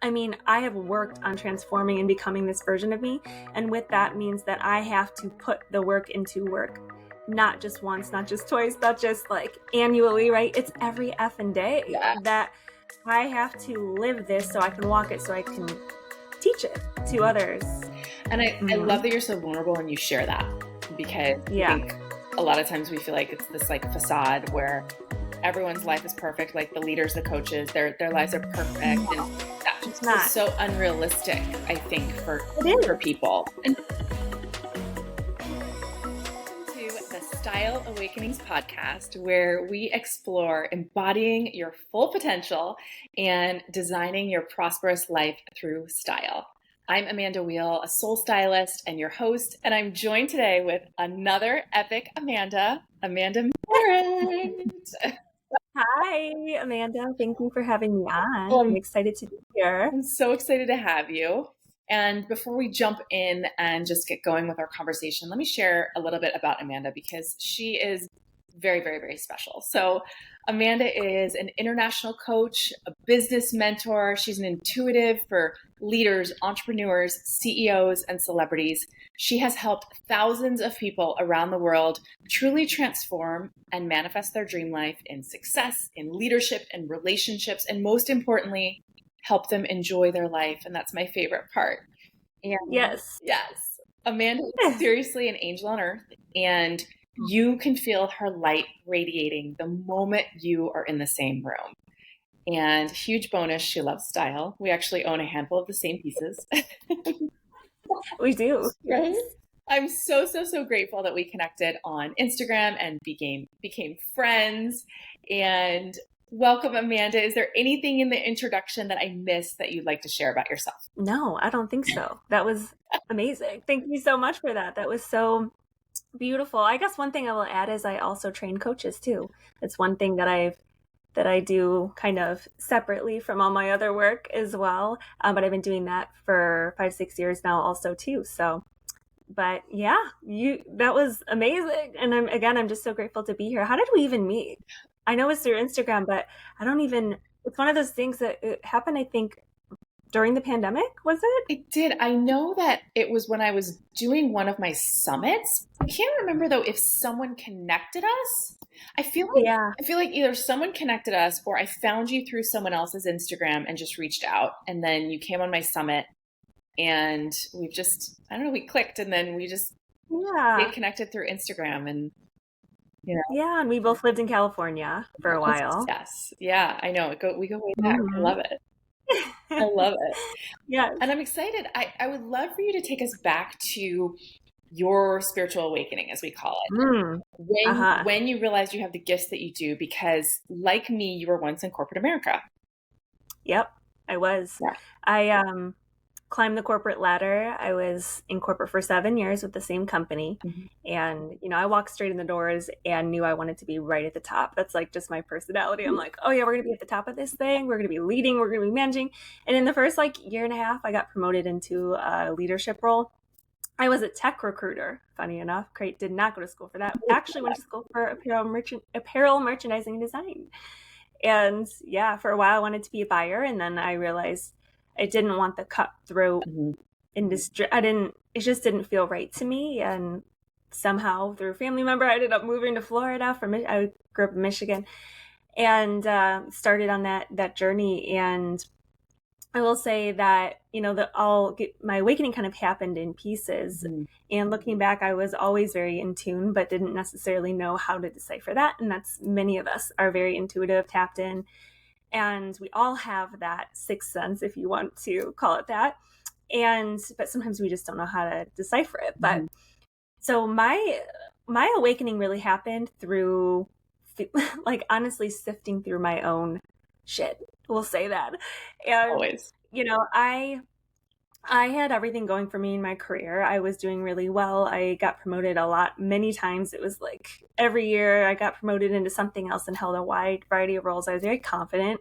I mean, I have worked on transforming and becoming this version of me. And with that means that I have to put the work into work, not just once, not just twice, not just like annually, right? It's every effing day that I have to live this so I can walk it, so I can teach it to others. And I love that you're so vulnerable and you share that, because I think a lot of times we feel like it's this like facade where everyone's life is perfect, like the leaders, the coaches, their lives are perfect. And that's just so unrealistic, I think, for people. And to the Style Awakenings podcast, where we explore embodying your full potential and designing your prosperous life through style. I'm Amanda Weil, a soul stylist and your host, and I'm joined today with another epic Amanda Marit. Hi, Amanda. Thank you for having me on. I'm excited to be here. I'm so excited to have you. And before we jump in and just get going with our conversation, let me share a little bit about Amanda, because she is very, very, very special. So Amanda is an international coach, a business mentor. She's an intuitive for leaders, entrepreneurs, CEOs, and celebrities. She has helped thousands of people around the world truly transform and manifest their dream life in success, in leadership, and relationships, and most importantly, help them enjoy their life. And that's my favorite part. And yes, Amanda is seriously an angel on earth, and you can feel her light radiating the moment you are in the same room. And huge bonus, she loves style. We actually own a handful of the same pieces. We do. Right? I'm so grateful that we connected on Instagram and became friends. And welcome, Amanda. Is there anything in the introduction that I missed that you'd like to share about yourself? No, I don't think so. That was amazing. Thank you so much for that. That was so beautiful. I guess one thing I will add is I also train coaches too. It's one thing that I do kind of separately from all my other work as well. But I've been doing that for 5-6 years now also too. So, but yeah, that was amazing. And I'm just so grateful to be here. How did we even meet? I know it's through Instagram, but it's one of those things that it happened, I think, during the pandemic, was it? It did. I know that it was when I was doing one of my summits. I can't remember though if someone connected us. I feel like either someone connected us or I found you through someone else's Instagram and just reached out, and then you came on my summit and we've just, I don't know, we clicked, and then we just stayed connected through Instagram. And yeah, and we both lived in California for a while. Yes. Yeah, I know. We go way back. I love it. I love it. Yeah. And I'm excited. I would love for you to take us back to your spiritual awakening, as we call it. When you realized you have the gifts that you do, because like me, you were once in corporate America. Yep, I was. Yeah. I climbed the corporate ladder. I was in corporate for 7 years with the same company. And, I walked straight in the doors and knew I wanted to be right at the top. That's like just my personality. I'm like, oh yeah, we're going to be at the top of this thing. We're going to be leading. We're going to be managing. And in the first year and a half, I got promoted into a leadership role. I was a tech recruiter, funny enough. Did not go to school for that. Actually went to school for apparel merchandising and design. And yeah, for a while I wanted to be a buyer. And then I realized I didn't want the cutthroat industry. It just didn't feel right to me. And somehow through a family member, I ended up moving to Florida. I grew up in Michigan and started on that journey. And I will say that, my awakening kind of happened in pieces. And looking back, I was always very in tune, but didn't necessarily know how to decipher that. And that's, many of us are very intuitive, tapped in. And we all have that sixth sense, if you want to call it that. But sometimes we just don't know how to decipher it. But so my awakening really happened through, honestly, sifting through my own shit. We'll say that. And, always. I had everything going for me in my career. I was doing really well. I got promoted many times. It was like every year I got promoted into something else and held a wide variety of roles. I was very confident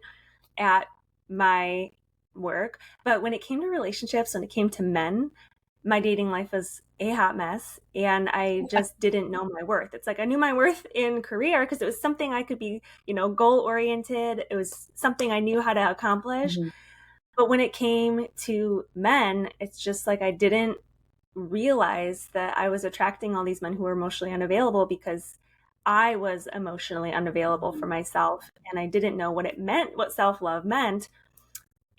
at my work. But when it came to relationships, when it came to men, my dating life was a hot mess. And I just didn't know my worth. It's like I knew my worth in career because it was something I could be, goal oriented. It was something I knew how to accomplish. But when it came to men, it's just like I didn't realize that I was attracting all these men who were emotionally unavailable because I was emotionally unavailable for myself. And I didn't know what it meant, what self love meant.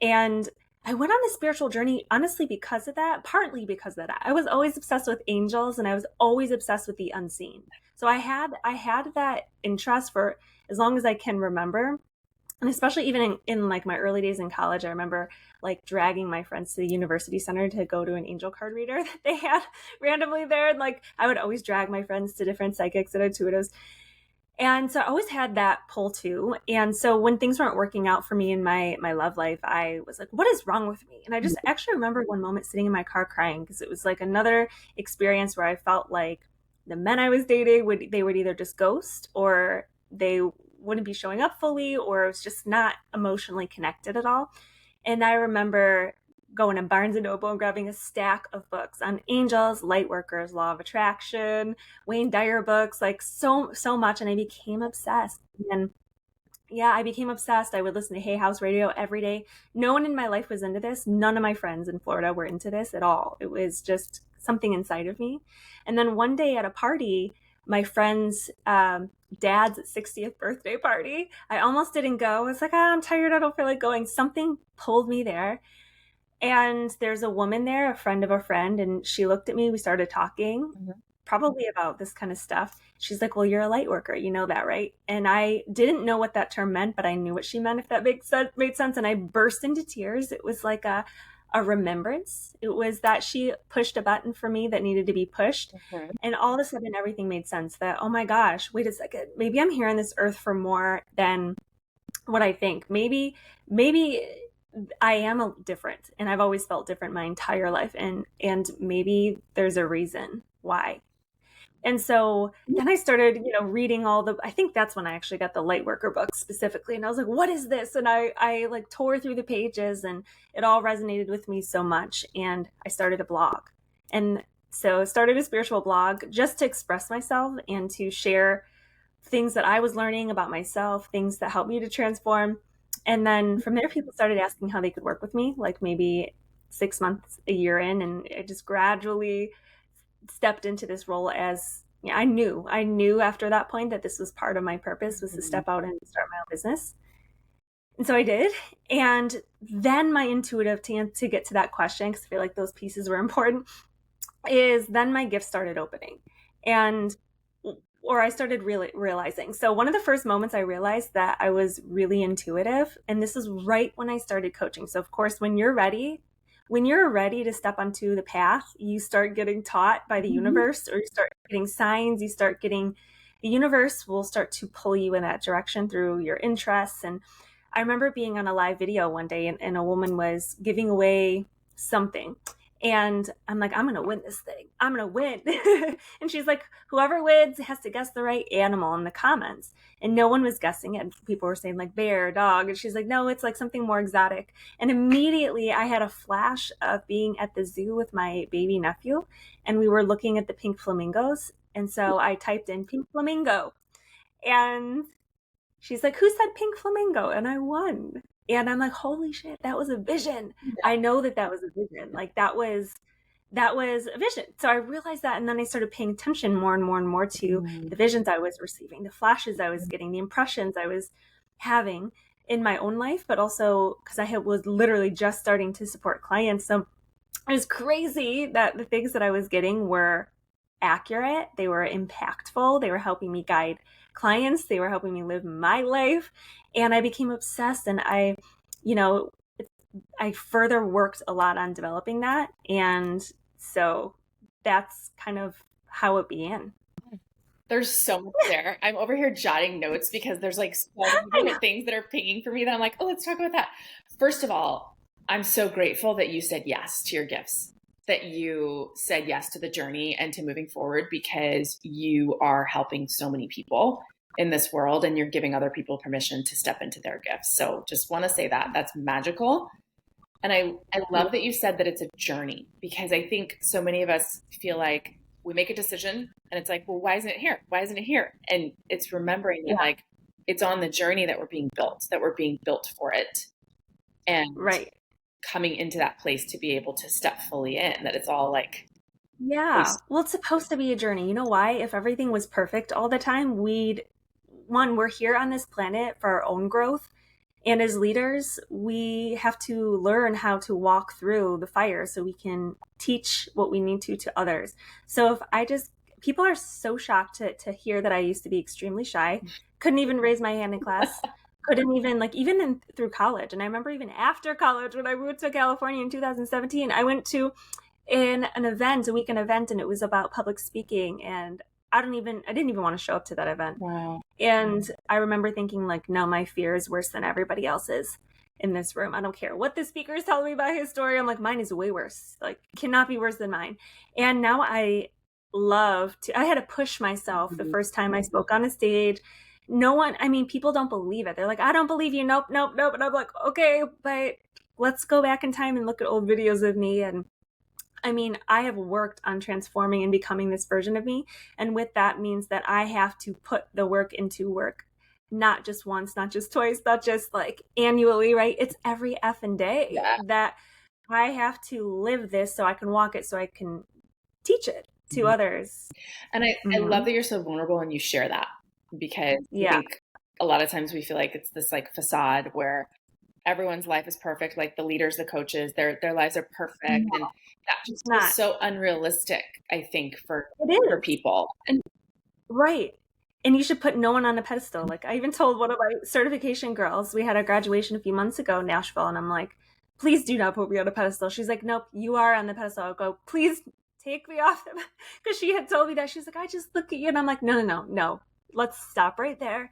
And I went on this spiritual journey, honestly, because of that, partly because of that. I was always obsessed with angels and I was always obsessed with the unseen. So I had that interest for as long as I can remember. And especially even in like my early days in college, I remember like dragging my friends to the university center to go to an angel card reader that they had randomly there. And like I would always drag my friends to different psychics and intuitives. And so I always had that pull too. And so when things weren't working out for me in my love life, I was like, what is wrong with me? And I just actually remember one moment sitting in my car crying because it was like another experience where I felt like the men I was dating would either just ghost or they wouldn't be showing up fully or it was just not emotionally connected at all. And I remember going to Barnes and Noble and grabbing a stack of books on angels, light workers, law of attraction, Wayne Dyer books, like so much, and I became obsessed. And yeah, I became obsessed. I would listen to Hay House Radio every day. No one in my life was into this. None of my friends in Florida were into this at all. It was just something inside of me. And then one day at a party, my friend's dad's 60th birthday party, I almost didn't go. I was like, I'm tired. I don't feel like going. Something pulled me there. And there's a woman there, a friend of a friend, and she looked at me. We started talking, probably about this kind of stuff. She's like, well, you're a light worker. You know that, right? And I didn't know what that term meant, but I knew what she meant, if that made sense. And I burst into tears. It was like a remembrance. It was that she pushed a button for me that needed to be pushed. And all of a sudden, everything made sense that, oh my gosh, wait a second. Maybe I'm here on this earth for more than what I think. Maybe I am different and I've always felt different my entire life and maybe there's a reason why. And so then I started, reading I think that's when I actually got the Lightworker book specifically. And I was like, what is this? And I like tore through the pages and it all resonated with me so much. And I started a blog. And so I started a spiritual blog just to express myself and to share things that I was learning about myself, things that helped me to transform. And then from there, people started asking how they could work with me, like maybe 6 months, a year in. And I just gradually stepped into this role as I knew after that point that this was part of my purpose was to step out and start my own business. And so I did. And then my intuitive to get to that question, because I feel like those pieces were important, is then my gifts started opening. And or I started really realizing. So one of the first moments I realized that I was really intuitive, and this is right when I started coaching. So of course, when you're ready to step onto the path, you start getting taught by the universe, or you start getting signs, the universe will start to pull you in that direction through your interests. And I remember being on a live video one day and a woman was giving away something. And I'm like, I'm going to win this thing. I'm going to win. And she's like, whoever wins has to guess the right animal in the comments. And no one was guessing it. People were saying like bear, dog. And she's like, no, it's like something more exotic. And immediately I had a flash of being at the zoo with my baby nephew. And we were looking at the pink flamingos. And so I typed in pink flamingo. And she's like, who said pink flamingo? And I won. And I'm like, holy shit, that was a vision. I know that was a vision. Like that was a vision. So I realized that. And then I started paying attention more and more and more to the visions I was receiving, the flashes I was getting, the impressions I was having in my own life, but also because was literally just starting to support clients. So it was crazy that the things that I was getting were accurate. They were impactful. They were helping me guide clients. They were helping me live my life. And I became obsessed. And I further worked a lot on developing that. And so that's kind of how it began. There's so much there. I'm over here jotting notes because there's like so many different things that are pinging for me that I'm like, oh, let's talk about that. First of all, I'm so grateful that you said yes to your gifts, that you said yes to the journey and to moving forward, because you are helping so many people in this world and you're giving other people permission to step into their gifts. So just want to say that that's magical. And I love that you said that it's a journey, because I think so many of us feel like we make a decision and it's like, well, why isn't it here? Why isn't it here? And it's remembering that like it's on the journey that we're being built for it. And right. coming into that place to be able to step fully in, that it's all like, Yeah. Well, it's supposed to be a journey. You know why? If everything was perfect all the time, we're here on this planet for our own growth. And as leaders, we have to learn how to walk through the fire so we can teach what we need to others. So if I just, people are so shocked to hear that I used to be extremely shy, couldn't even raise my hand in class, couldn't even, like, through college. And I remember even after college, when I moved to California in 2017, I went to a weekend event, and it was about public speaking. And I didn't even want to show up to that event. wow. And I remember thinking, like, no, my fear is worse than everybody else's in this room. I don't care what the speaker is telling me about his story. I'm like, mine is way worse. Like, cannot be worse than mine. And now I had to push myself the first time I spoke on a stage. People don't believe it. They're like, I don't believe you. Nope, nope, nope. And I'm like, okay, but let's go back in time and look at old videos of me. And I have worked on transforming and becoming this version of me. And with that means that I have to put the work into work, not just once, not just twice, not just like annually, right? It's every effing day that I have to live this so I can walk it, so I can teach it to others. And I love that you're so vulnerable and you share that, because I think a lot of times we feel like it's this like facade where everyone's life is perfect, like the leaders, the coaches, their lives are perfect. And that just feels so unrealistic, I think, for people. And right. And you should put no one on a pedestal. Like, I even told one of my certification girls, we had a graduation a few months ago in Nashville, and I'm like, please do not put me on a pedestal. She's like, nope, you are on the pedestal. I'll go, please take me off them. Because she had told me that. She's like, I just look at you. And I'm like, no. Let's stop right there.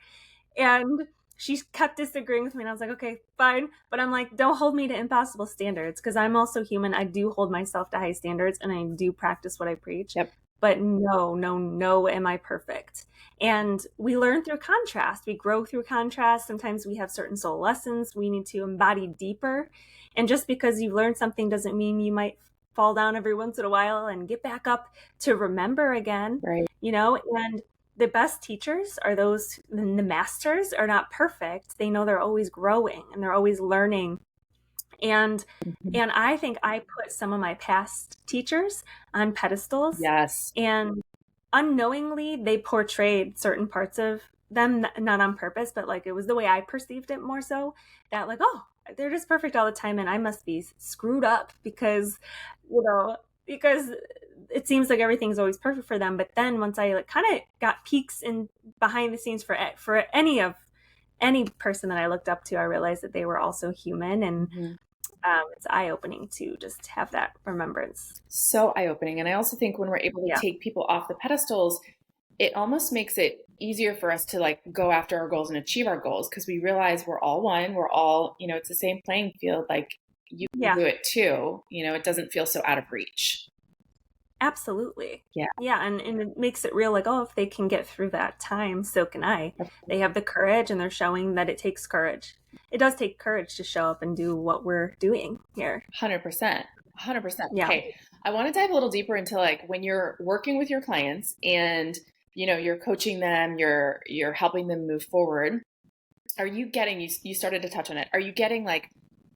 And she kept disagreeing with me, and I was like, okay, fine. But I'm like, don't hold me to impossible standards, because I'm also human. I do hold myself to high standards, and I do practice what I preach. Yep. But no, am I perfect? And we learn through contrast. We grow through contrast. Sometimes we have certain soul lessons we need to embody deeper. And just because you learned something doesn't mean you might fall down every once in a while and get back up to remember again. Right. And the best teachers are those, the masters are not perfect. They know they're always growing and they're always learning. And I think I put some of my past teachers on pedestals. Yes. And unknowingly, they portrayed certain parts of them, not on purpose, but like it was the way I perceived it more so, that like, oh, they're just perfect all the time and I must be screwed up because it seems like everything's always perfect for them. But then once I like kind of got peeks in behind the scenes for any person that I looked up to, I realized that they were also human. And it's eye-opening to just have that remembrance. So eye-opening. And I also think when we're able to take people off the pedestals, it almost makes it easier for us to like go after our goals and achieve our goals, because we realize we're all one. We're all, it's the same playing field. Like you can do it too. It doesn't feel so out of reach. Absolutely. Yeah. Yeah. And it makes it real, like, oh, if they can get through that time, so can I. They have the courage, and they're showing that it takes courage. It does take courage to show up and do what we're doing here. 100%. 100%. Yeah. Okay. I want to dive a little deeper into like when you're working with your clients and, you're coaching them, you're helping them move forward. Are you getting, you started to touch on it. Are you getting like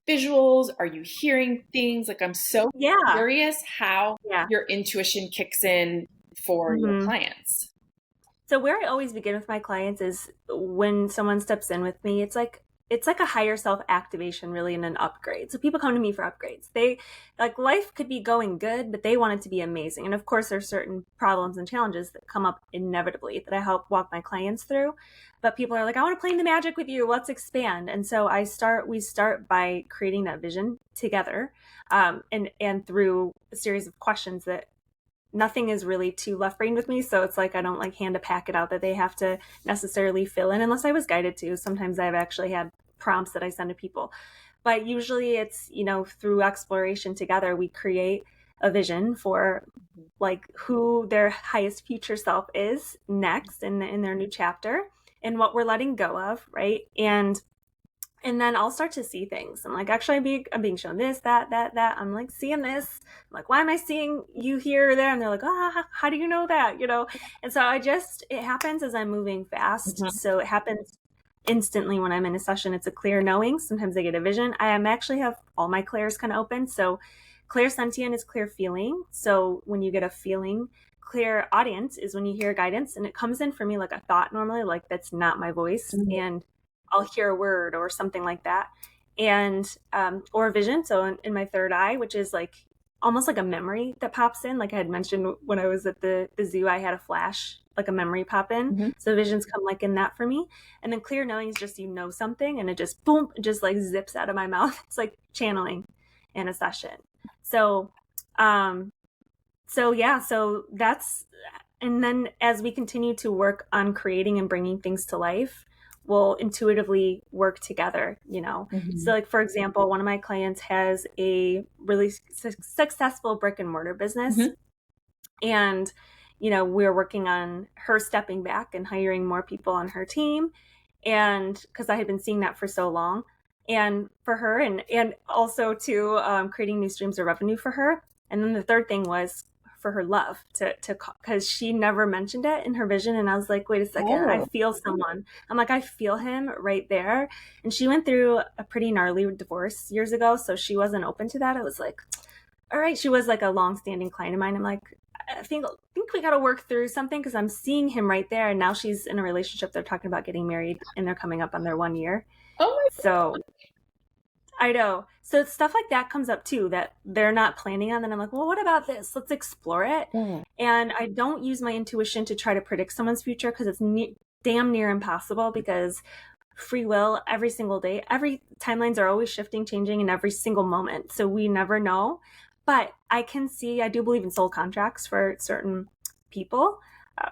visuals? Are you hearing things? Like, I'm so curious how your intuition kicks in for your clients. So where I always begin with my clients is when someone steps in with me, it's like a higher self activation, really, and an upgrade. So people come to me for upgrades. They like, life could be going good, but they want it to be amazing. And of course, there's certain problems and challenges that come up inevitably that I help walk my clients through. But people are like, I want to play in the magic with you. Let's expand. And so we start by creating that vision together, and through a series of questions that nothing is really too left brain with me. So it's like, I don't like hand a packet out that they have to necessarily fill in unless I was guided to. Sometimes I've actually had prompts that I send to people, but usually it's, through exploration together, we create a vision for like who their highest future self is next in their new chapter and what we're letting go of. Right. And then I'll start to see things. I'm like, actually, I'm being shown this, that. I'm like seeing this. I'm like, why am I seeing you here or there? And they're like, how do you know that? And so it happens as I'm moving fast. So it happens instantly when I'm in a session. It's a clear knowing. Sometimes I get a vision. I actually have all my clairs kind of open. So clairsentient is clear feeling. So when you get a feeling, clear audience is when you hear guidance, and it comes in for me like a thought normally, like that's not my voice, and I'll hear a word or something like that. And or vision, so in my third eye, which is like almost like a memory that pops in. Like I had mentioned when I was at the zoo, I had a flash, like a memory pop in. So visions come like in that for me. And then clear knowing is just, you know, something and it just boom, it just like zips out of my mouth. It's like channeling in a session. So yeah, so that's, and then as we continue to work on creating and bringing things to life, we'll intuitively work together, you know. So like, for example, one of my clients has a really successful brick and mortar business. And, you know, we're working on her stepping back and hiring more people on her team. And because I had been seeing that for so long, and for her, and also to creating new streams of revenue for her. And then the third thing was for her love to because she never mentioned it in her vision. And I was like, wait a second, I feel someone. I'm like, I feel him right there. And she went through a pretty gnarly divorce years ago, so she wasn't open to that. I was like, all right. She was like a long-standing client of mine. I'm like, I think we got to work through something, because I'm seeing him right there. And now she's in a relationship. They're talking about getting married, and they're coming up on their 1 year. Oh my So I know. So stuff like that comes up too, that they're not planning on. And I'm like, well, what about this? Let's explore it. And I don't use my intuition to try to predict someone's future, because it's damn near impossible, because free will every single day, every timelines are always shifting, changing in every single moment. So we never know. But I can see, I do believe in soul contracts for certain people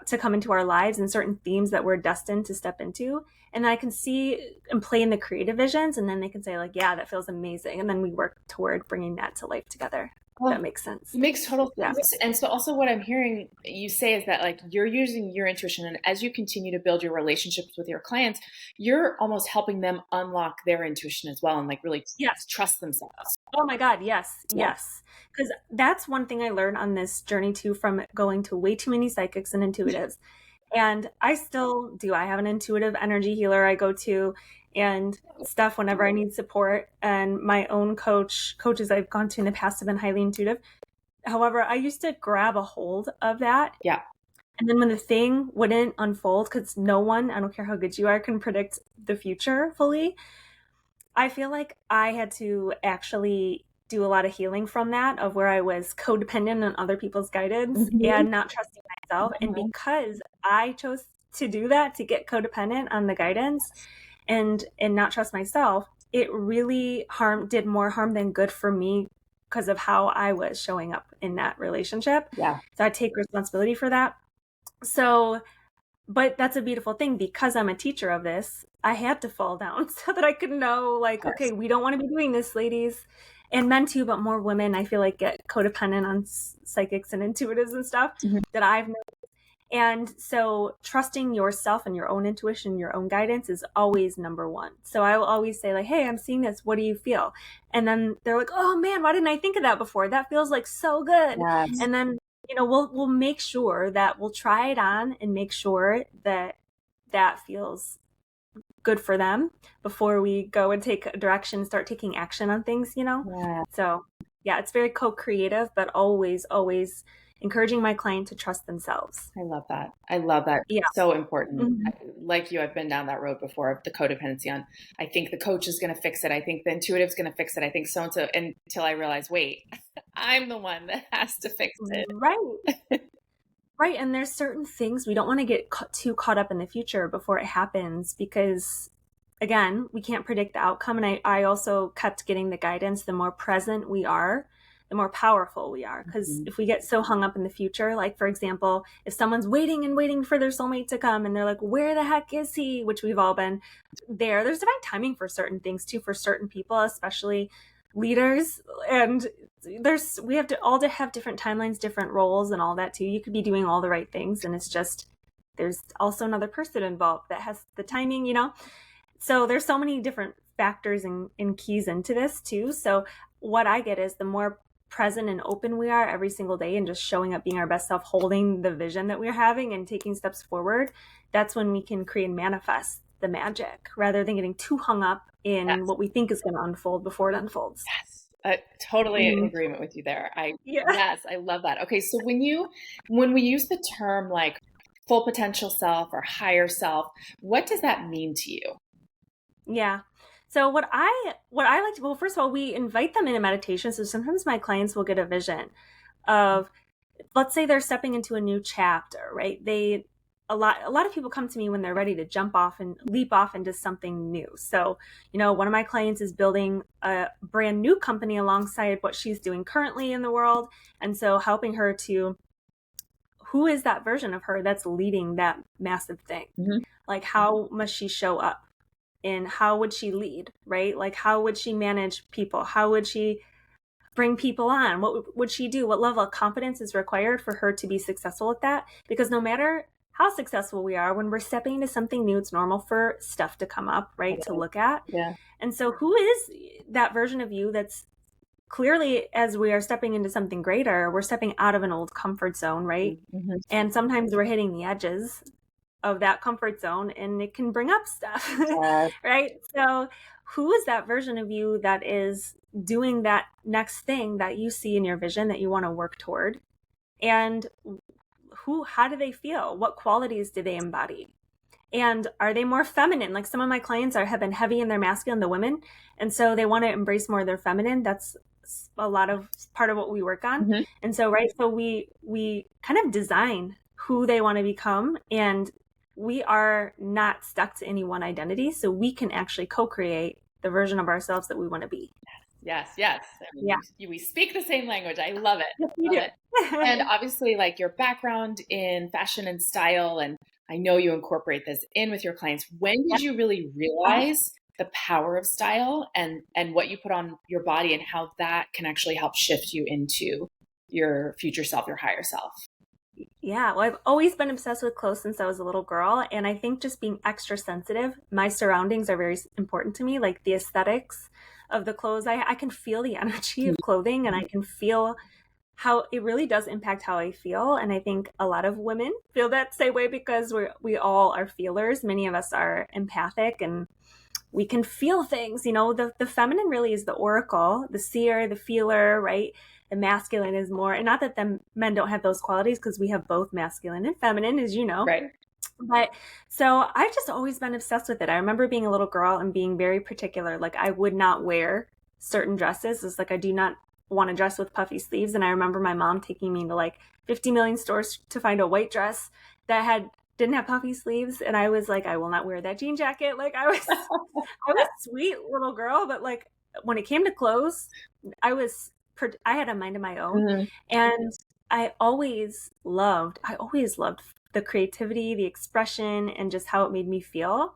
to come into our lives, and certain themes that we're destined to step into. And I can see and play in the creative visions, and then they can say like, yeah, that feels amazing. And then we work toward bringing that to life together. That makes sense. It makes total sense. Yeah. And so also what I'm hearing you say is that like you're using your intuition, and as you continue to build your relationships with your clients, you're almost helping them unlock their intuition as well, and like really trust themselves. Oh my God. Yes. Yes. Because that's one thing I learned on this journey too, from going to way too many psychics and intuitives. And I still do. I have an intuitive energy healer I go to and stuff whenever I need support. And my own coaches I've gone to in the past have been highly intuitive. However, I used to grab a hold of that. Yeah. And then when the thing wouldn't unfold, because no one, I don't care how good you are, can predict the future fully, I feel like I had to actually do a lot of healing from that, of where I was codependent on other people's guidance and not trusting myself. And because I chose to do that, to get codependent on the guidance and not trust myself, it really did more harm than good for me, because of how I was showing up in that relationship. Yeah. So I take responsibility for that. So, but that's a beautiful thing, because I'm a teacher of this. I had to fall down so that I could know, like, okay, we don't want to be doing this, ladies, and men too, but more women, I feel like, get codependent on psychics and intuitives and stuff that I've known. And so trusting yourself and your own intuition, your own guidance is always number one. So I will always say like, hey, I'm seeing this. What do you feel? And then they're like, oh man, why didn't I think of that before? That feels like so good. Yes. And then, you know, we'll make sure that we'll try it on and make sure that that feels good for them before we go and take a direction, start taking action on things, you know? Yeah. So yeah, it's very co-creative, but always encouraging my client to trust themselves. I love that. Yeah. So important. Like you, I've been down that road before, of the codependency on, I think the coach is going to fix it. I think the intuitive is going to fix it. I think so-and-so, until I realize, wait, I'm the one that has to fix it. Right. Right. And there's certain things we don't want to get too caught up in the future before it happens, because again, we can't predict the outcome. And I also kept getting the guidance, the more present we are, the more powerful we are. Because if we get so hung up in the future, like for example, if someone's waiting and waiting for their soulmate to come and they're like, where the heck is he? Which we've all been there. There's divine timing for certain things too, for certain people, especially leaders. And we have to all have different timelines, different roles and all that too. You could be doing all the right things, and it's just, there's also another person involved that has the timing, you know? So there's so many different factors and keys into this too. So what I get is the more present and open we are every single day, and just showing up, being our best self, holding the vision that we're having and taking steps forward, that's when we can create and manifest the magic rather than getting too hung up in Yes. what we think is going to unfold before it unfolds. Yes. Totally in Mhm. agreement with you there. Yeah. Yes, I love that. Okay, so when we use the term like full potential self or higher self, what does that mean to you? Yeah. So what I like to, well, first of all, we invite them into meditation. So sometimes my clients will get a vision of, let's say they're stepping into a new chapter, right? A lot of people come to me when they're ready to jump off and leap off into something new. So, one of my clients is building a brand new company alongside what she's doing currently in the world. And so helping her to, who is that version of her that's leading that massive thing? Mm-hmm. Like, how must she show up? And how would she lead, right? Like, how would she manage people? How would she bring people on? What would she do? What level of competence is required for her to be successful at that? Because no matter how successful we are, when we're stepping into something new, it's normal for stuff to come up, right? To look at. Yeah. And so who is that version of you that's clearly, as we are stepping into something greater, we're stepping out of an old comfort zone, right? Mm-hmm. And sometimes we're hitting the edges of that comfort zone and it can bring up stuff, right? So who is that version of you that is doing that next thing that you see in your vision that you want to work toward? And how do they feel? What qualities do they embody? And are they more feminine? Like, some of my clients have been heavy in their masculine, the women, and so they want to embrace more of their feminine. That's a lot of part of what we work on. Mm-hmm. And so, right, so we kind of design who they want to become, and we are not stuck to any one identity, so we can actually co-create the version of ourselves that we want to be. Yes, yes. I mean, Yeah. we speak the same language. I love it. Yes, we Love do. it. And obviously, like your background in fashion and style, and I know you incorporate this in with your clients. When did you really realize the power of style and what you put on your body and how that can actually help shift you into your future self, your higher self? Yeah, well, I've always been obsessed with clothes since I was a little girl. And I think just being extra sensitive, my surroundings are very important to me, like the aesthetics of the clothes. I can feel the energy of clothing and I can feel how it really does impact how I feel. And I think a lot of women feel that same way because we all are feelers. Many of us are empathic and we can feel things. The feminine really is the oracle, the seer, the feeler, right? The masculine is more, and not that the men don't have those qualities, because we have both masculine and feminine, as you know. Right. But so I've just always been obsessed with it. I remember being a little girl and being very particular. Like, I would not wear certain dresses. It's like, I do not want to dress with puffy sleeves. And I remember my mom taking me to like 50 million stores to find a white dress that didn't have puffy sleeves, and I was like, I will not wear that jean jacket. Like, I was a sweet little girl, but like when it came to clothes, I had a mind of my own. Mm-hmm. And I always loved the creativity, the expression, and just how it made me feel.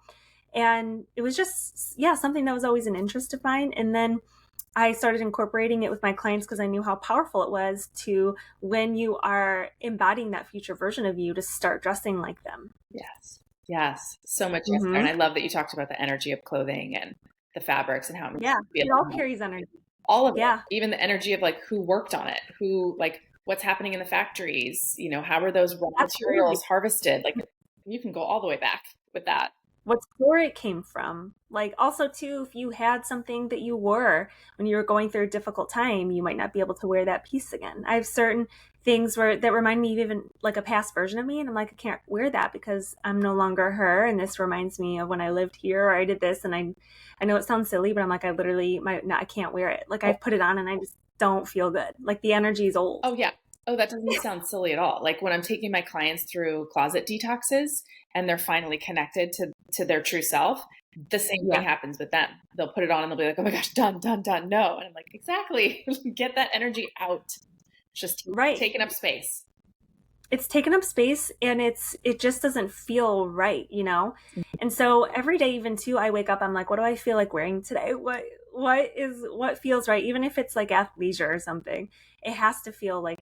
And it was just, yeah, something that was always an interest of mine. And then I started incorporating it with my clients because I knew how powerful it was to, when you are embodying that future version of you, to start dressing like them. Yes. Yes. So much yes there. Mm-hmm. And I love that you talked about the energy of clothing and the fabrics and how it makes Yeah, you it feel. all carries energy. All of it. Yeah. Even the energy of like who worked on it, like what's happening in the factories, how are those raw Absolutely. materials harvested? Like, you can go all the way back with that. What store it came from. Like, also too, if you had something that you wore when you were going through a difficult time, you might not be able to wear that piece again. I have certain things that remind me of even like a past version of me, and I'm like, I can't wear that because I'm no longer her, and this reminds me of when I lived here, or I did this. And I know it sounds silly, but I'm like, I can't wear it. Like, I put it on and I just don't feel good. Like, the energy is old. Oh yeah. Oh, that doesn't sound silly at all. Like when I'm taking my clients through closet detoxes and they're finally connected to their true self, the same thing happens with them. They'll put it on and they'll be like, oh my gosh, done, done, done. No. And I'm like, exactly. Get that energy out. Just taking up space. It's taken up space, and it just doesn't feel right, And so every day, even too, I wake up, I'm like, what do I feel like wearing today? What feels right? Even if it's like athleisure or something, it has to feel like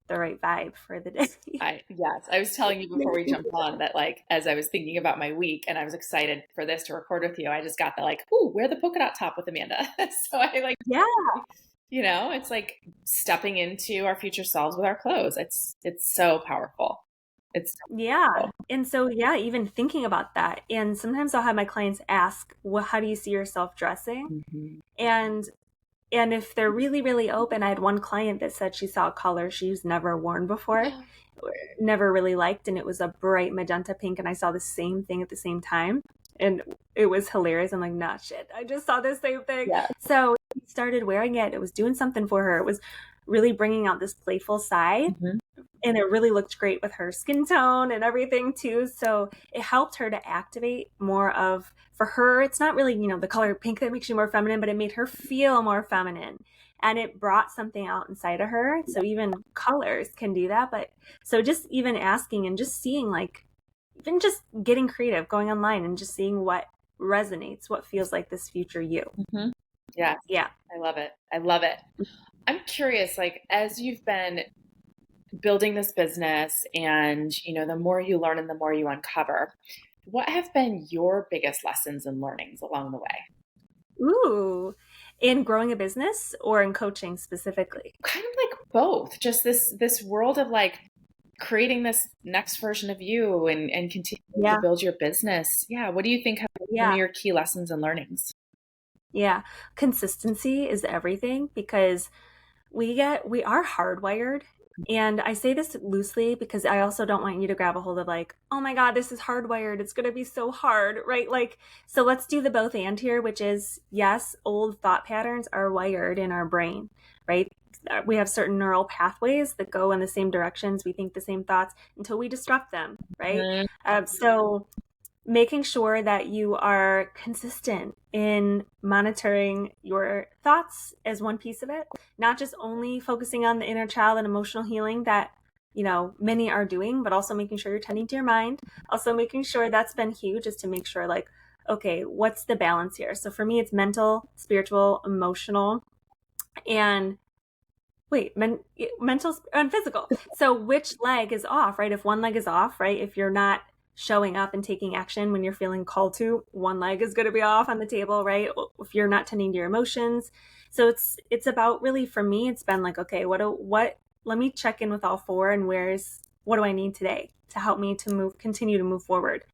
the right vibe for the day. Yes. I was telling you before we jumped on that, like, as I was thinking about my week and I was excited for this to record with you, I just got the like, ooh, wear the polka dot top with Amanda. So I like, yeah. It's like stepping into our future selves with our clothes. It's so powerful. It's Yeah. so And so, yeah, even thinking about that. And sometimes I'll have my clients ask, well, how do you see yourself dressing? cool. And and if they're really, really open, I had one client that said she saw a color she's never worn before, or never really liked, and it was a bright magenta pink. And I saw the same thing at the same time. And it was hilarious. I'm like, nah, shit. I just saw the same thing. Yeah. So she started wearing it. It was doing something for her. It was really bringing out this playful side. Hmm. And it really looked great with her skin tone and everything too. So it helped her to activate more of, for her, it's not really, the color pink that makes you more feminine, but it made her feel more feminine. And it brought something out inside of her. So even colors can do that. But so just even asking and just seeing, like, even just getting creative, going online and just seeing what resonates, what feels like this future you. Hmm. Yes. Yeah. I love it. I love it. I'm curious, like, as you've been building this business and, the more you learn and the more you uncover, what have been your biggest lessons and learnings along the way? Ooh. In growing a business or in coaching specifically? Kind of like both, just this world of like creating this next version of you and continuing to Yeah. build your business. Yeah. What do you think have been some Yeah. of your key lessons and learnings? Yeah, consistency is everything because we are hardwired. And I say this loosely because I also don't want you to grab a hold of, like, oh my God, this is hardwired. It's going to be so hard, right? Like, so let's do the both and here, which is, yes, old thought patterns are wired in our brain, right? We have certain neural pathways that go in the same directions. We think the same thoughts until we disrupt them, right? Mhm. So making sure that you are consistent in monitoring your thoughts as one piece of it, not just only focusing on the inner child and emotional healing that many are doing, but also making sure you're tending to your mind. Also making sure, that's been huge, is to make sure, like, okay, what's the balance here? So for me, it's mental, spiritual, emotional, and mental and physical. So which leg is off, right? If one leg is off, right? If you're not showing up and taking action when you're feeling called to, one leg is going to be off on the table, right? If you're not tending to your emotions. So it's about, really, for me, it's been like, okay, what let me check in with all four, and what do I need today to help me to continue to move forward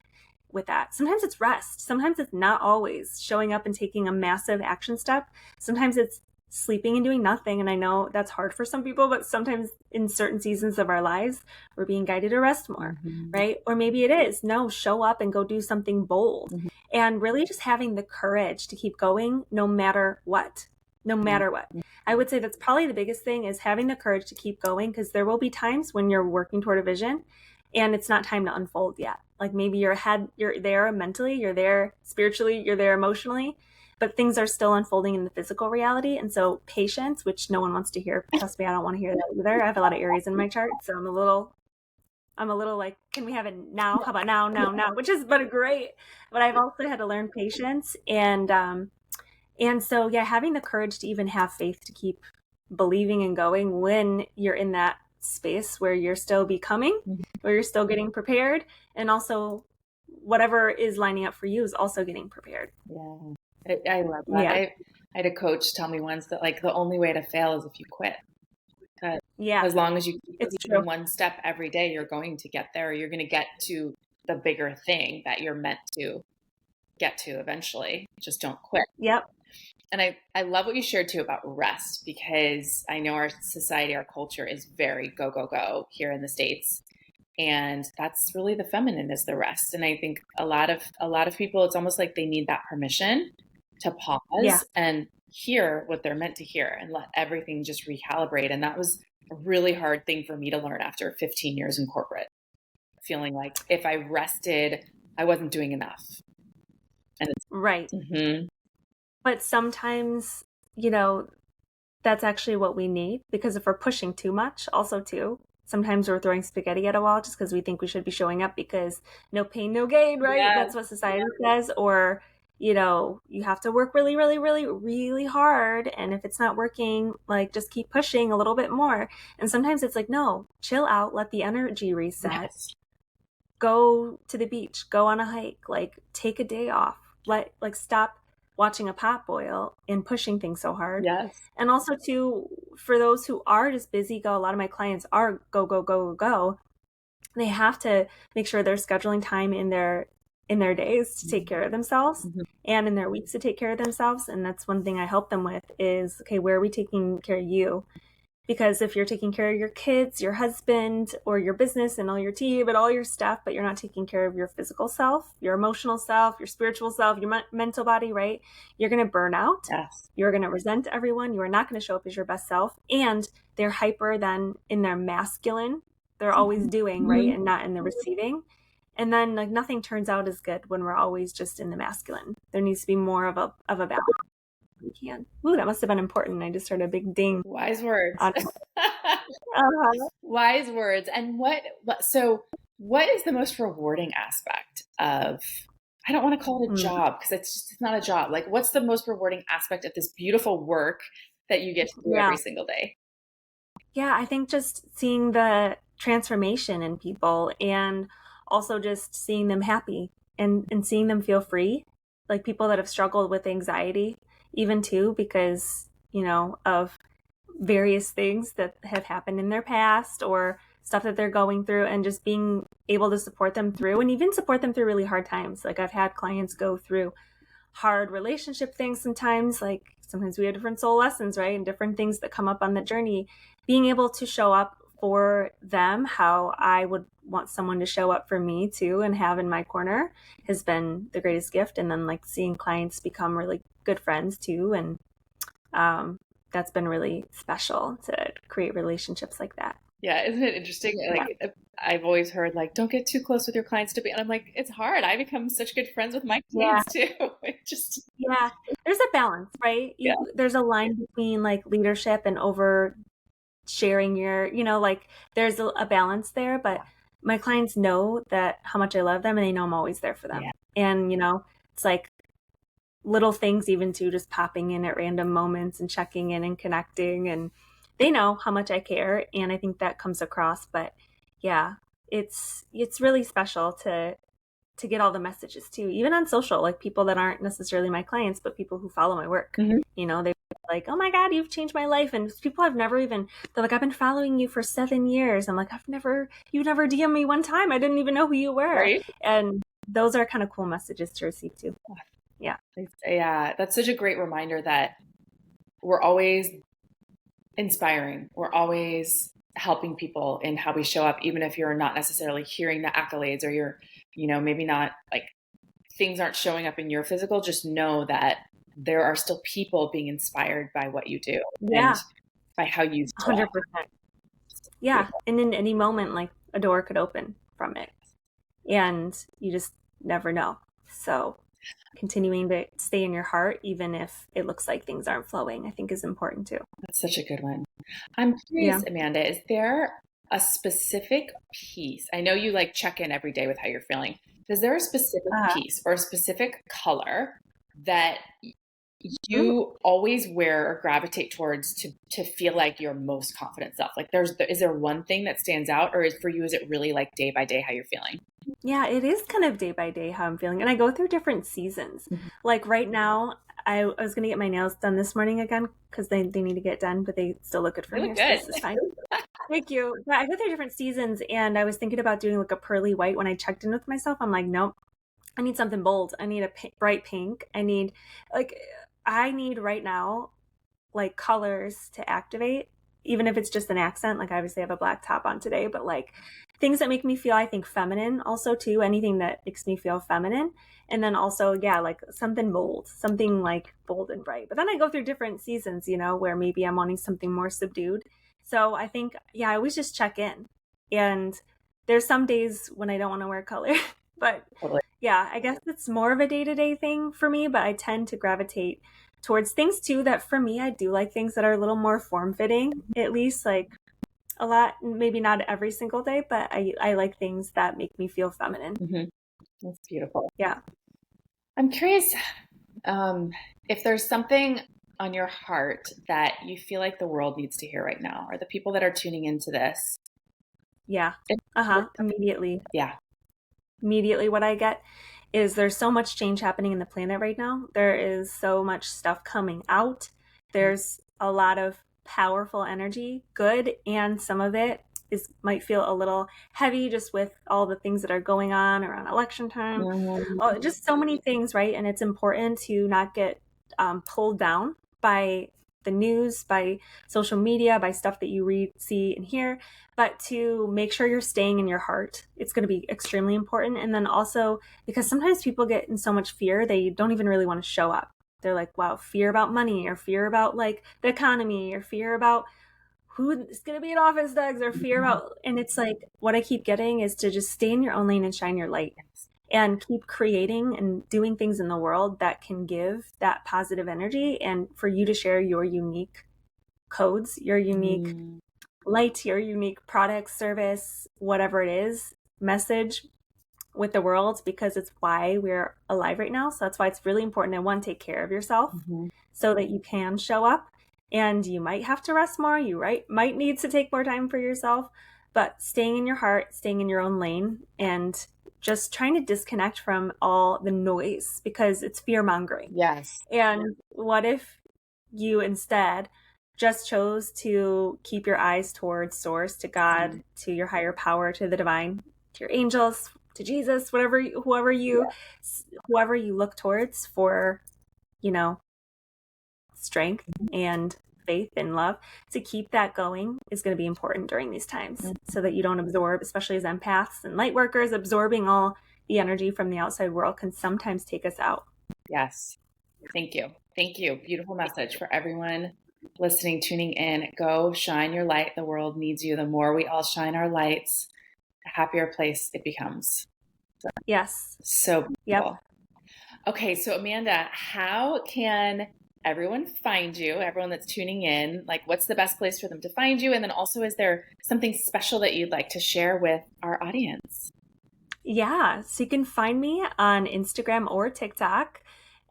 with that. Sometimes it's rest. Sometimes it's not always showing up and taking a massive action step. Sometimes it's sleeping and doing nothing. And I know that's hard for some people, but sometimes in certain seasons of our lives, we're being guided to rest more, Mhm. right? Or maybe it is, no, show up and go do something bold. Mhm. And really just having the courage to keep going no matter what. No matter what. I would say that's probably the biggest thing, is having the courage to keep going, because there will be times when you're working toward a vision and it's not time to unfold yet. Like, maybe you're there mentally, you're there spiritually, you're there emotionally, but things are still unfolding in the physical reality. And so patience, which no one wants to hear. Trust me, I don't want to hear that either. I have a lot of Aries in my chart, so I'm a little like, can we have it now? How about now, now, now? Which has been great. But I've also had to learn patience, and so, yeah, having the courage to even have faith to keep believing and going when you're in that space where you're still becoming, Mhm. where you're still getting prepared, and also whatever is lining up for you is also getting prepared. Yeah. I love that. Yeah. I had a coach tell me once that like the only way to fail is if you quit. That Yeah. as long as you keep It's taking true. one step every day, you're going to get there. You're going to get to the bigger thing that you're meant to get to eventually. Just don't quit. Yep. And I love what you shared too about rest, because I know our society, our culture is very go, go, go here in the States. And that's really the feminine, is the rest. And I think a lot of people, it's almost like they need that permission to Yeah. pause and hear what they're meant to hear and let everything just recalibrate. And that was a really hard thing for me to learn after 15 years in corporate, feeling like if I rested, I wasn't doing enough. And it's Right. mhm. But sometimes, you know, that's actually what we need, because if we're pushing too much, also too, sometimes we're throwing spaghetti at a wall just because we think we should be showing up, because no pain, no gain, right? Yes, That's what society says. Or, you have to work really, really, really, really hard. And if it's not working, like, just keep pushing a little bit more. And sometimes it's like, no, chill out, let the energy reset, yes, go to the beach, go on a hike, like, take a day off, stop watching a pot boil and pushing things so hard. yes. And also too, for those who are just busy, go, a lot of my clients are go, go, go, go, go. they have to make sure they're scheduling time in their days to take care of themselves and in their weeks to take care of themselves. And that's one thing I help them with is, okay, where are we taking care of you? Because if you're taking care of your kids, your husband, or your business and all your team and all your stuff, but you're not taking care of your physical self, your emotional self, your spiritual self, your mental body, right? You're going to burn out. Yes. You're going to resent everyone. You are not going to show up as your best self. And they're hyper then in their masculine. They're always doing, right? And not in the receiving. And then like nothing turns out as good when we're always just in the masculine. There needs to be more of a balance. We can. Ooh, that must have been important. I just heard a big ding. Wise words. Uh-huh. Wise words. And so what is the most rewarding aspect of, I don't want to call it a job because it's not a job. Like, what's the most rewarding aspect of this beautiful work that you get to do every single day? Yeah, I think just seeing the transformation in people and also just seeing them happy and seeing them feel free. Like people that have struggled with anxiety, even too, because, of various things that have happened in their past or stuff that they're going through, and just being able to support them through and even support them through really hard times. Like I've had clients go through hard relationship things sometimes, like sometimes we have different soul lessons, right? And different things that come up on the journey. Being able to show up for them how I would want someone to show up for me too and have in my corner has been the greatest gift. And then like seeing clients become really good friends too. And that's been really special to create relationships like that. Yeah, isn't it interesting? Like I've always heard like, don't get too close with your clients and I'm like, it's hard. I become such good friends with my clients too. There's a balance, right? There's a line between like leadership and over sharing your, like there's a balance there, but my clients know that how much I love them and they know I'm always there for them. And, it's like little things even too, just popping in at random moments and checking in and connecting, and they know how much I care. And I think that comes across, but yeah, it's really special to get all the messages too, even on social, like people that aren't necessarily my clients, but people who follow my work, they like, oh my God, you've changed my life. And people have never even, they're like, I've been following you for 7 years. I'm like, you never DM'd me one time. I didn't even know who you were. Right. And those are kind of cool messages to receive too. Yeah. Yeah. That's such a great reminder that we're always inspiring. We're always helping people in how we show up, even if you're not necessarily hearing the accolades or you're, maybe not like things aren't showing up in your physical. Just know that there are still people being inspired by what you do and by how you 100%. Yeah. And in any moment, like a door could open from it and you just never know. So continuing to stay in your heart, even if it looks like things aren't flowing, I think is important too. That's such a good one. I'm curious, Amanda, is there a specific piece? I know you like check in every day with how you're feeling. Is there a specific piece or a specific color that you always wear or gravitate towards to feel like your most confident self? Like is there one thing that stands out, or for you, is it really like day by day how you're feeling? Yeah, it is kind of day by day how I'm feeling. And I go through different seasons. Like right now, I was going to get my nails done this morning again because they need to get done, but they still look good for me. So this is fine. Thank you. But I go through different seasons, and I was thinking about doing like a pearly white when I checked in with myself. I'm like, nope, I need something bold. I need a bright pink. I need right now like colors to activate, even if it's just an accent. Like obviously I have a black top on today, but like things that make me feel, I think, feminine also too, anything that makes me feel feminine. And then also, like something bold, something like bold and bright. But then I go through different seasons, where maybe I'm wanting something more subdued. So I think, I always just check in. And there's some days when I don't want to wear color, but I guess it's more of a day-to-day thing for me, but I tend to gravitate towards things too that for me, I do like things that are a little more form-fitting, at least like a lot, maybe not every single day, but I like things that make me feel feminine. That's beautiful. Yeah. I'm curious if there's something on your heart that you feel like the world needs to hear right now, or the people that are tuning into this. Yeah. Immediately. Yeah. Immediately what I get is there's so much change happening in the planet right now. There is so much stuff coming out. There's a lot of powerful energy, good, and some of it might feel a little heavy just with all the things that are going on around election time. Oh, just so many things, right? And it's important to not get pulled down by the news, by social media, by stuff that you read, see, and hear, but to make sure you're staying in your heart. It's going to be extremely important. And then also, because sometimes people get in so much fear, they don't even really want to show up. They're like, wow, fear about money, or fear about like the economy, or fear about who is going to be in office next, or fear about, and it's like, what I keep getting is to just stay in your own lane and shine your light and keep creating and doing things in the world that can give that positive energy, and for you to share your unique codes, your unique light, your unique product, service, whatever it is, message with the world, because it's why we're alive right now. So that's why it's really important to, one, take care of yourself so that you can show up. And you might have to rest more. You might need to take more time for yourself, but staying in your heart, staying in your own lane, and just trying to disconnect from all the noise, because it's fear mongering. Yes. And what if you instead just chose to keep your eyes towards source, to God, to your higher power, to the divine, to your angels, to Jesus, whoever you look towards for, strength and faith and love, to keep that going is going to be important during these times, so that you don't absorb, especially as empaths and light workers, absorbing all the energy from the outside world can sometimes take us out. Yes. Thank you. Beautiful message for everyone listening, tuning in. Go shine your light. The world needs you. The more we all shine our lights, the happier place it becomes. Yes. So beautiful. Yep. Okay. So Amanda, how can everyone find you? Everyone that's tuning in, like, what's the best place for them to find you? And then also, is there something special that you'd like to share with our audience? Yeah. So you can find me on Instagram or TikTok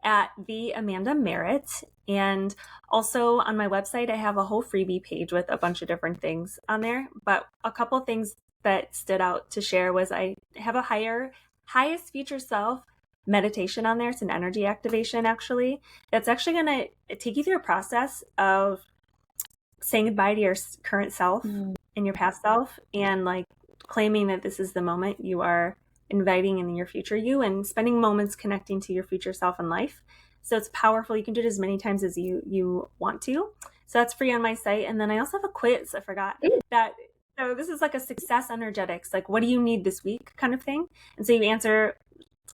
at the Amanda Marit. And also on my website, I have a whole freebie page with a bunch of different things on there. But a couple things that stood out to share was I have a highest future self meditation on there. It's an energy activation, actually. That's actually going to take you through a process of saying goodbye to your current self and your past self, and like claiming that this is the moment you are inviting in your future you, and spending moments connecting to your future self in life. So it's powerful. You can do it as many times as you want to. So that's free on my site. And then I also have a quiz. I forgot that. So this is like a success energetics, like what do you need this week kind of thing. And so you answer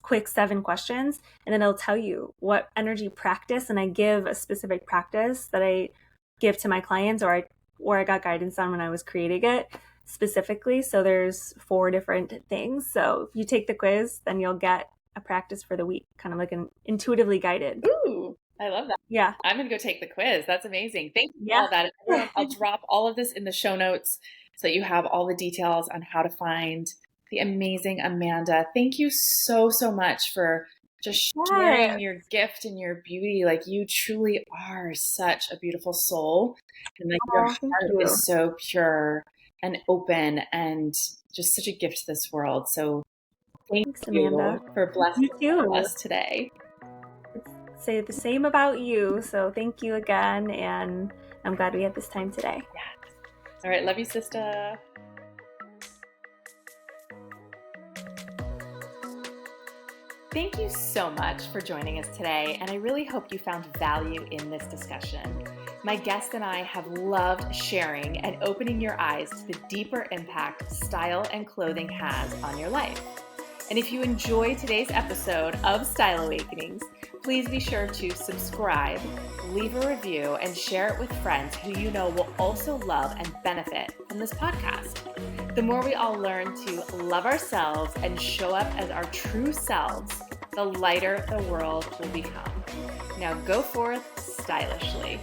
quick 7 questions, and then it'll tell you what energy practice, and I give a specific practice that I give to my clients, or I got guidance on when I was creating it specifically. So there's 4 different things. So if you take the quiz, then you'll get a practice for the week, kind of like an intuitively guided. Ooh, I love that. Yeah. I'm going to go take the quiz. That's amazing. Thank you for all that. I'll drop all of this in the show notes so that you have all the details on how to find the amazing Amanda. Thank you so, so much for just sharing your gift and your beauty. Like, you truly are such a beautiful soul. And like, your heart is so pure and open and just such a gift to this world. So thanks, Amanda, for blessing us today. Say the same about you. So thank you again. And I'm glad we had this time today. Yes. All right. Love you, sister. Thank you so much for joining us today, and I really hope you found value in this discussion. My guest and I have loved sharing and opening your eyes to the deeper impact style and clothing has on your life. And if you enjoy today's episode of Style Awakenings, please be sure to subscribe, leave a review, and share it with friends who you know will also love and benefit from this podcast. The more we all learn to love ourselves and show up as our true selves, the lighter the world will become. Now go forth stylishly.